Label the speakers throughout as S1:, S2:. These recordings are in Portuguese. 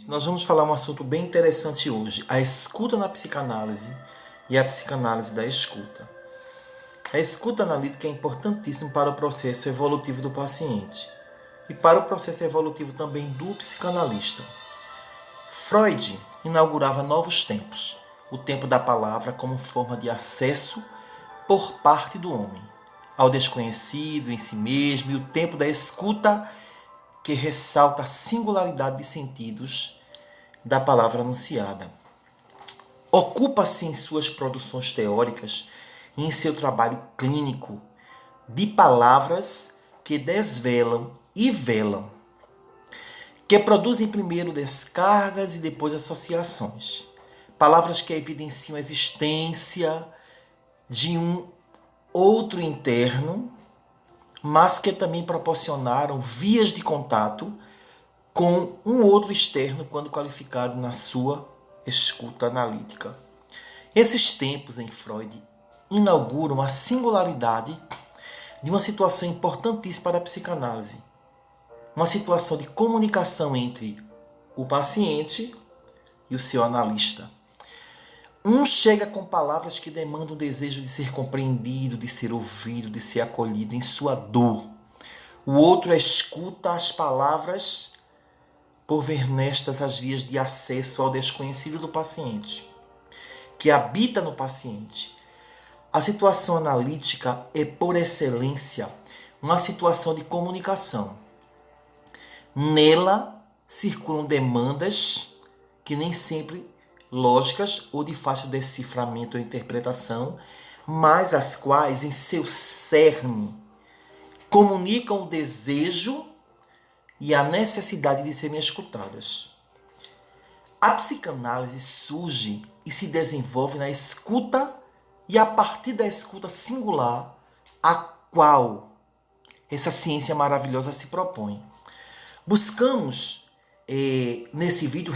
S1: Nós vamos falar um assunto bem interessante hoje, a escuta na psicanálise e a psicanálise da escuta. A escuta analítica é importantíssima para o processo evolutivo do paciente e para o processo evolutivo também do psicanalista. Freud inaugurava novos tempos, o tempo da palavra como forma de acesso por parte do homem ao desconhecido em si mesmo e o tempo da escuta que ressalta a singularidade de sentidos da palavra anunciada. Ocupa-se em suas produções teóricas e em seu trabalho clínico de palavras que desvelam e velam, que produzem primeiro descargas e depois associações. Palavras que evidenciam a existência de um outro interno, mas que também proporcionaram vias de contato com um outro externo quando qualificado na sua escuta analítica. Esses tempos em Freud inauguram a singularidade de uma situação importantíssima para a psicanálise. Uma situação de comunicação entre o paciente e o seu analista. Um chega com palavras que demandam o desejo de ser compreendido, de ser ouvido, de ser acolhido em sua dor. O outro escuta as palavras por ver nestas as vias de acesso ao desconhecido do paciente, que habita no paciente. A situação analítica é, por excelência, uma situação de comunicação. Nela circulam demandas que nem sempre lógicas ou de fácil deciframento ou interpretação, mas as quais, em seu cerne, comunicam o desejo e a necessidade de serem escutadas. A psicanálise surge e se desenvolve na escuta e a partir da escuta singular a qual essa ciência maravilhosa se propõe. Buscamos, nesse vídeo,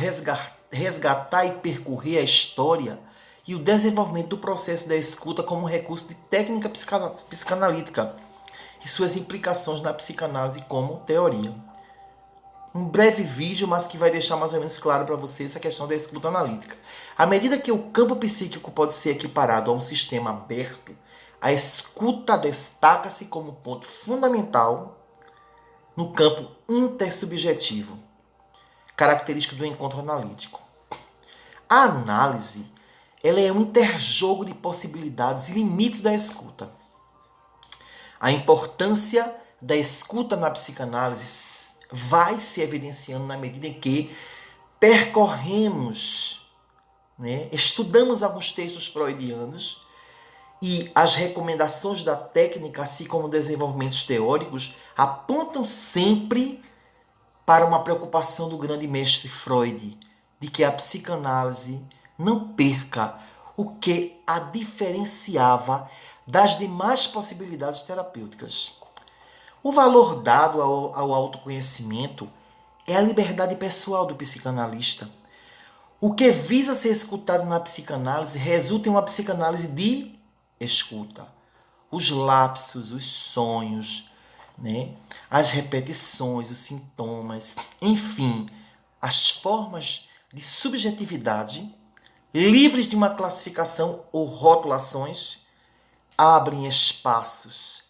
S1: resgatar e percorrer a história e o desenvolvimento do processo da escuta como recurso de técnica psicanalítica e suas implicações na psicanálise como teoria. Um breve vídeo, mas que vai deixar mais ou menos claro para vocês essa questão da escuta analítica. À medida que o campo psíquico pode ser equiparado a um sistema aberto, a escuta destaca-se como ponto fundamental no campo intersubjetivo, característico do encontro analítico. A análise, ela é um interjogo de possibilidades e limites da escuta. A importância da escuta na psicanálise vai se evidenciando na medida em que percorremos, estudamos alguns textos freudianos e as recomendações da técnica, assim como desenvolvimentos teóricos, apontam sempre para uma preocupação do grande mestre Freud, de que a psicanálise não perca o que a diferenciava das demais possibilidades terapêuticas. O valor dado ao autoconhecimento é a liberdade pessoal do psicanalista. O que visa ser escutado na psicanálise resulta em uma psicanálise de escuta. Os lapsos, os sonhos, as repetições, os sintomas, enfim, as formas de subjetividade, livres de uma classificação ou rotulações, abrem espaços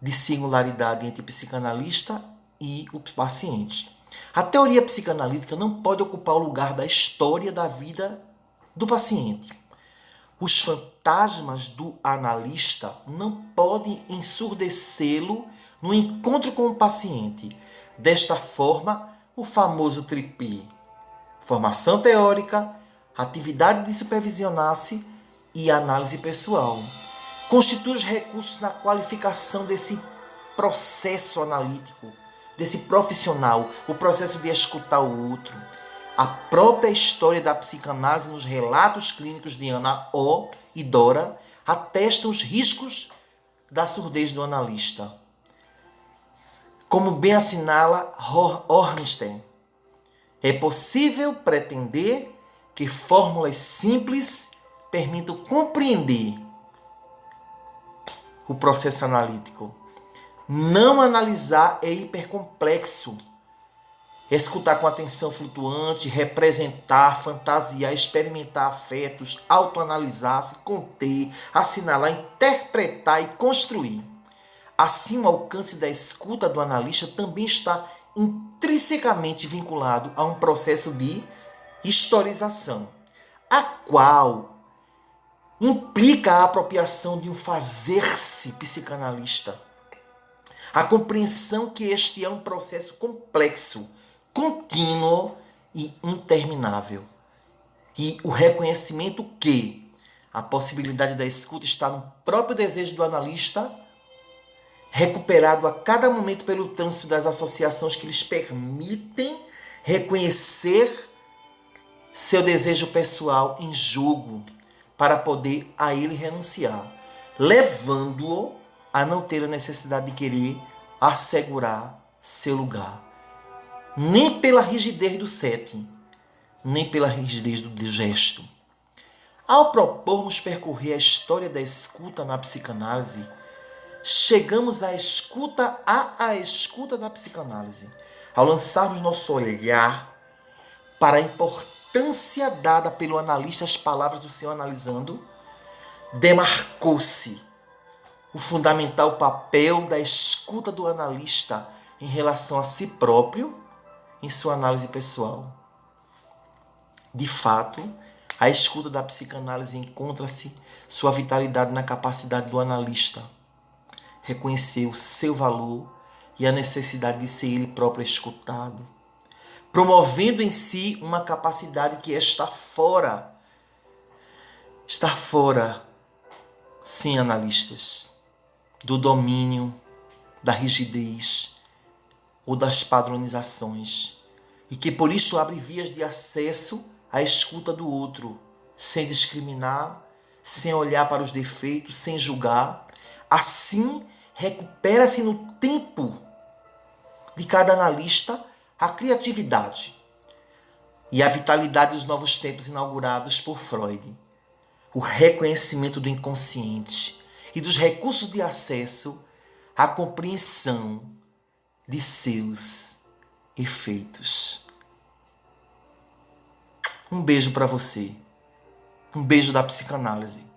S1: de singularidade entre o psicanalista e o paciente. A teoria psicanalítica não pode ocupar o lugar da história da vida do paciente. Os fantasmas do analista não podem ensurdecê-lo no encontro com o paciente. Desta forma, o famoso tripé: formação teórica, atividade de supervisionar-se e análise pessoal constitui os recursos na qualificação desse processo analítico, desse profissional, o processo de escutar o outro. A própria história da psicanálise nos relatos clínicos de Ana O. e Dora atestam os riscos da surdez do analista. Como bem assinala Ornstein, é possível pretender que fórmulas simples permitam compreender o processo analítico. Não analisar é hipercomplexo. escutar com atenção flutuante, representar, fantasiar, experimentar afetos, autoanalisar-se, conter, assinalar, interpretar e construir. Assim, o alcance da escuta do analista também está intrinsecamente vinculado a um processo de historização, a qual implica a apropriação de um fazer-se psicanalista, a compreensão que este é um processo complexo, contínuo e interminável. E o reconhecimento que a possibilidade da escuta está no próprio desejo do analista, recuperado a cada momento pelo trânsito das associações que lhes permitem reconhecer seu desejo pessoal em jogo para poder a ele renunciar, levando-o a não ter a necessidade de querer assegurar seu lugar, nem pela rigidez do setting, nem pela rigidez do gesto. Ao propormos percorrer a história da escuta na psicanálise, chegamos à escuta da psicanálise, ao lançarmos nosso olhar para a importância dada pelo analista às palavras do Senhor analisando, demarcou-se o fundamental papel da escuta do analista em relação a si próprio em sua análise pessoal. De fato, a escuta da psicanálise encontra-se sua vitalidade na capacidade do analista reconhecer o seu valor e a necessidade de ser ele próprio escutado, promovendo em si uma capacidade que está fora, sim, analistas, do domínio, da rigidez ou das padronizações, e que por isso abre vias de acesso à escuta do outro, sem discriminar, sem olhar para os defeitos, sem julgar. Assim, recupera-se no tempo de cada analista a criatividade e a vitalidade dos novos tempos inaugurados por Freud, o reconhecimento do inconsciente e dos recursos de acesso à compreensão de seus efeitos. Um beijo para você. Um beijo da psicanálise.